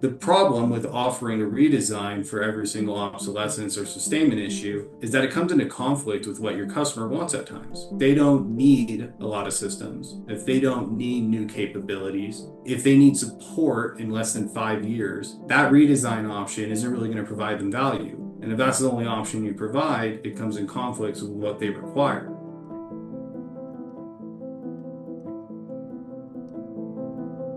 The problem with offering a redesign for every single obsolescence or sustainment issue is that it comes into conflict with what your customer wants at times. They don't need a lot of systems, if they don't need new capabilities, if they need support in less than 5 years, that redesign option isn't really going to provide them value. And if that's the only option you provide, it comes in conflict with what they require.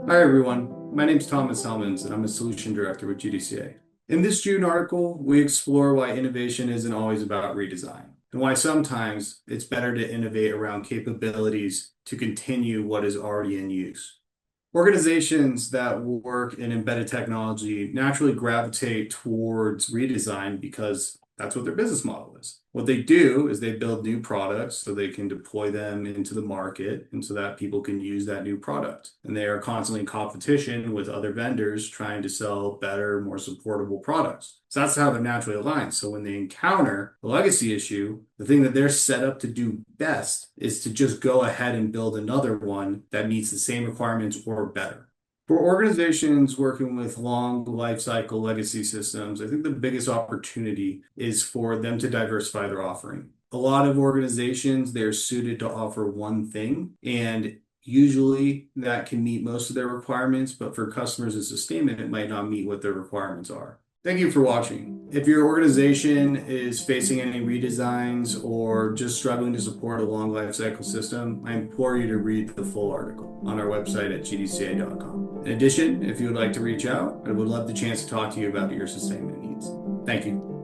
Hi, everyone. My name is Thomas Helmonds, and I'm a Solution Director with GDCA. In this June article, we explore why innovation isn't always about redesign, and why sometimes it's better to innovate around capabilities to continue what is already in use. Organizations that work in embedded technology naturally gravitate towards redesign because that's what their business model is. What they do is they build new products so they can deploy them into the market and so that people can use that new product. And they are constantly in competition with other vendors trying to sell better, more supportable products. So that's how they're naturally aligned. So when they encounter a legacy issue, the thing that they're set up to do best is to just go ahead and build another one that meets the same requirements or better. For organizations working with long lifecycle legacy systems, I think the biggest opportunity is for them to diversify their offering. A lot of organizations, they're suited to offer one thing, and usually that can meet most of their requirements, but for customers in sustainment, it might not meet what their requirements are. Thank you for watching. If your organization is facing any redesigns or just struggling to support a long lifecycle system, I implore you to read the full article on our website at gdca.com. In addition, if you would like to reach out, I would love the chance to talk to you about your sustainment needs. Thank you.